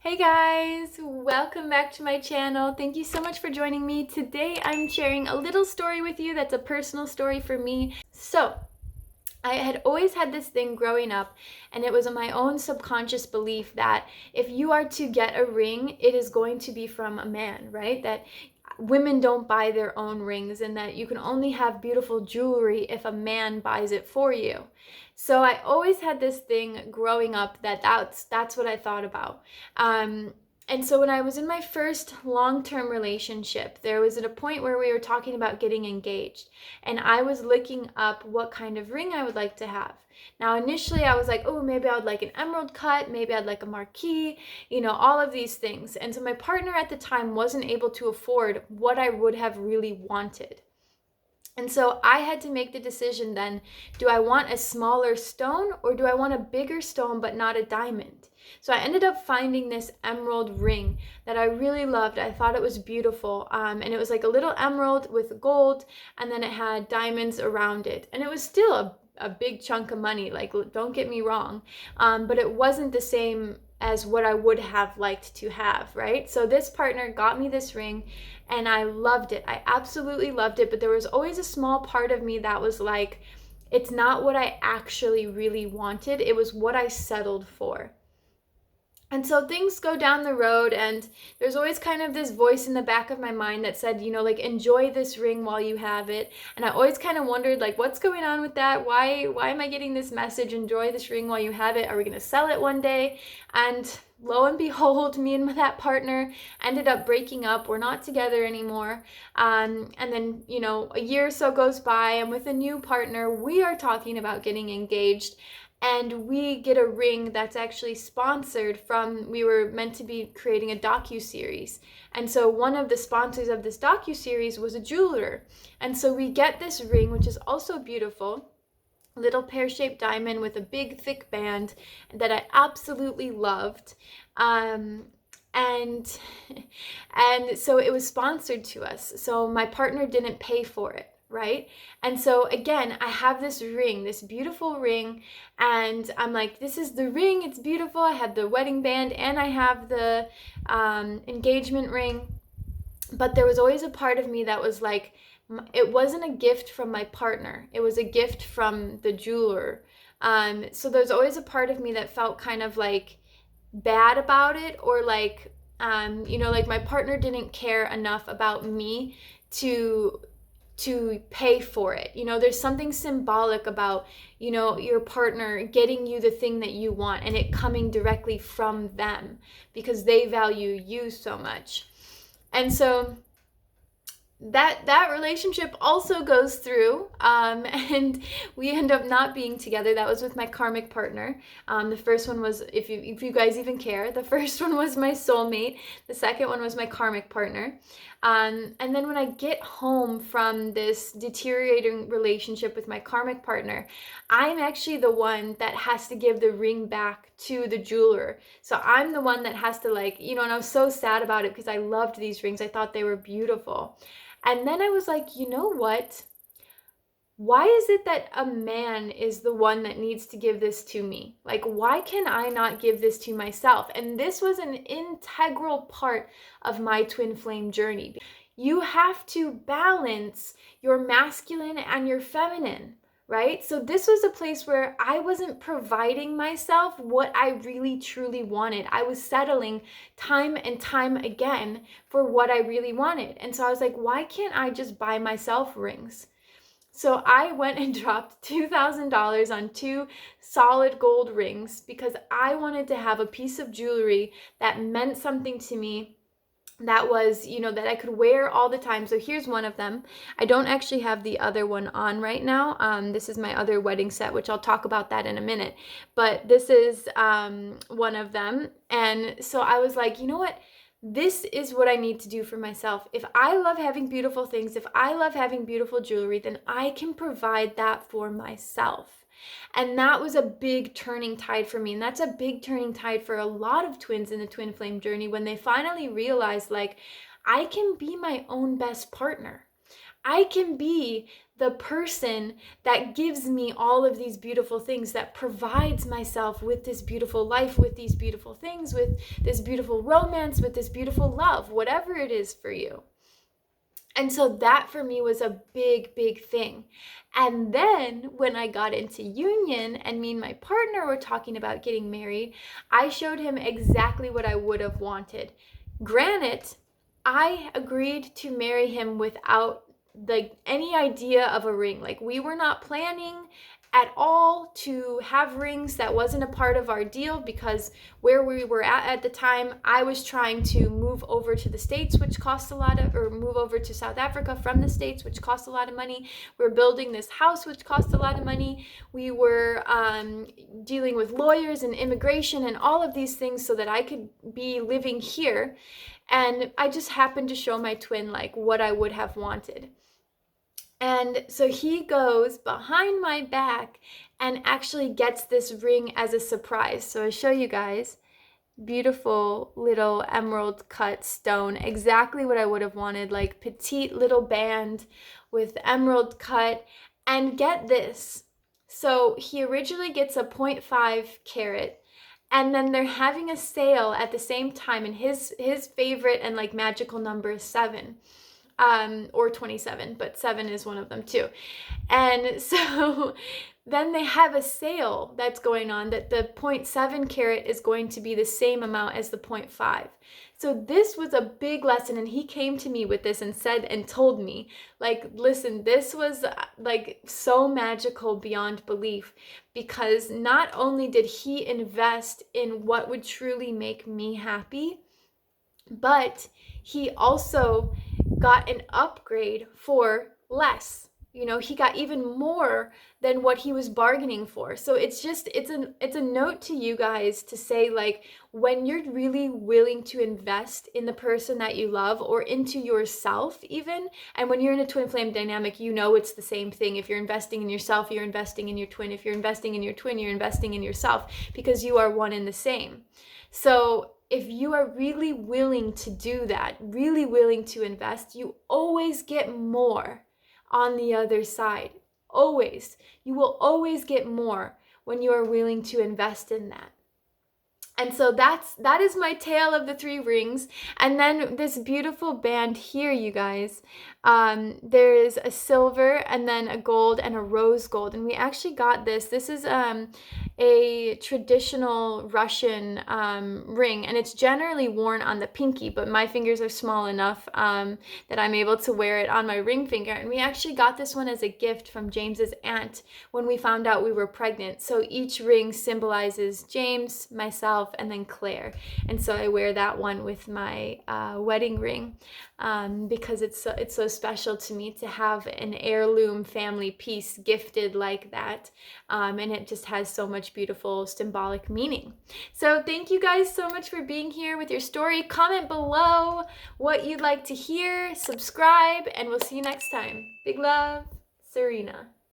Hey guys, welcome back to my channel. Thank you so much for joining me. Today I'm sharing a little story with you that's a personal story for me. So, I had always had this thing growing up, and it was my own subconscious belief that if you are to get a ring, it is going to be from a man, right? That women don't buy their own rings and that you can only have beautiful jewelry if a man buys it for you. So I always had this thing growing up that's what I thought about. And so when I was in my first long-term relationship, there was at a point where we were talking about getting engaged, and I was looking up what kind of ring I would like to have. Now, initially I was like, oh, maybe I would like an emerald cut, maybe I'd like a marquise, all of these things. And so my partner at the time wasn't able to afford what I would have really wanted. And so I had to make the decision then, do I want a smaller stone or do I want a bigger stone but not a diamond? So I ended up finding this emerald ring that I really loved. I thought it was beautiful. And it was like a little emerald with gold, and then it had diamonds around it. And it was still a big chunk of money, like, don't get me wrong. But it wasn't the same as what I would have liked to have, right? So this partner got me this ring and I loved it. I absolutely loved it, but there was always a small part of me that was like, it's not what I actually really wanted. It was what I settled for. And so things go down the road, and there's always kind of this voice in the back of my mind that said, like, enjoy this ring while you have it. And I always kind of wondered, like, what's going on with that? Why am I getting this message, enjoy this ring while you have it? Are we going to sell it one day? And lo and behold, me and that partner ended up breaking up. We're not together anymore. And then, a year or so goes by, and with a new partner, we are talking about getting engaged. And we get a ring that's actually sponsored from, we were meant to be creating a docu-series. And so one of the sponsors of this docu-series was a jeweler. And so we get this ring, which is also beautiful, little pear-shaped diamond with a big thick band that I absolutely loved. And so it was sponsored to us. So my partner didn't pay for it. Right? And so again, I have this ring, this beautiful ring, and I'm like, this is the ring, it's beautiful. I have the wedding band and I have the engagement ring. But there was always a part of me that was like, it wasn't a gift from my partner, it was a gift from the jeweler. So there's always a part of me that felt kind of like bad about it, or like, like my partner didn't care enough about me to pay for it. There's something symbolic about, your partner getting you the thing that you want and it coming directly from them because they value you so much. And so that relationship also goes through, and we end up not being together. That was with my karmic partner. The first one was, if you guys even care, the first one was my soulmate. The second one was my karmic partner. And then when I get home from this deteriorating relationship with my karmic partner, I'm actually the one that has to give the ring back to the jeweler. So I'm the one that has to, like, and I was so sad about it because I loved these rings. I thought they were beautiful. And then I was like, you know what? Why is it that a man is the one that needs to give this to me? Like, why can I not give this to myself? And this was an integral part of my twin flame journey. You have to balance your masculine and your feminine, right? So this was a place where I wasn't providing myself what I really truly wanted. I was settling time and time again for what I really wanted. And so I was like, why can't I just buy myself rings? So I went and dropped $2,000 on 2 solid gold rings because I wanted to have a piece of jewelry that meant something to me, that was, that I could wear all the time. So here's one of them. I don't actually have the other one on right now. This is my other wedding set, which I'll talk about that in a minute. But this is one of them. And so I was like, you know what? This is what I need to do for myself. If I love having beautiful things, if I love having beautiful jewelry, then I can provide that for myself. And that was a big turning tide for me. And that's a big turning tide for a lot of twins in the twin flame journey, when they finally realize, like, I can be my own best partner. I can be the person that gives me all of these beautiful things, that provides myself with this beautiful life, with these beautiful things, with this beautiful romance, with this beautiful love, whatever it is for you. And so that for me was a big, big thing. And then when I got into union and me and my partner were talking about getting married, I showed him exactly what I would have wanted. Granted, I agreed to marry him without any idea of a ring. Like, we were not planning at all to have rings. That wasn't a part of our deal, because where we were at the time, I was trying to move over to the States, which cost a lot of, or move over to South Africa from the States, which cost a lot of money. We were building this house, which cost a lot of money. We were dealing with lawyers and immigration and all of these things so that I could be living here. And I just happened to show my twin like what I would have wanted. And so he goes behind my back and actually gets this ring as a surprise. So I show you guys, beautiful little emerald cut stone, exactly what I would have wanted, like petite little band with emerald cut. And get this, so he originally gets a 0.5 carat, and then they're having a sale at the same time, and his favorite and like magical number is 7. Or 27, but 7 is one of them too. And so then they have a sale that's going on, that the 0.7 carat is going to be the same amount as the 0.5. So this was a big lesson, and he came to me with this and said and told me, like, listen, this was like so magical beyond belief, because not only did he invest in what would truly make me happy, but he also got an upgrade for less. You know, he got even more than what he was bargaining for. So it's a note to you guys to say, like, when you're really willing to invest in the person that you love, or into yourself even, and when you're in a twin flame dynamic, you know it's the same thing. If you're investing in yourself, you're investing in your twin. If you're investing in your twin, you're investing in yourself, because you are one and the same. So if you are really willing to do that, really willing to invest, you always get more on the other side. Always. You will always get more when you are willing to invest in that. And so that is my tale of the 3 rings. And then this beautiful band here, you guys, there is a silver and then a gold and a rose gold. And we actually got this. This is a traditional Russian ring, and it's generally worn on the pinky, but my fingers are small enough that I'm able to wear it on my ring finger. And we actually got this one as a gift from James's aunt when we found out we were pregnant. So each ring symbolizes James, myself, and then Claire. And so I wear that one with my wedding ring, because it's so special to me to have an heirloom family piece gifted like that. And it just has so much beautiful symbolic meaning. So thank you guys so much for being here with your story. Comment below what you'd like to hear, subscribe, and we'll see you next time. Big love, Serena.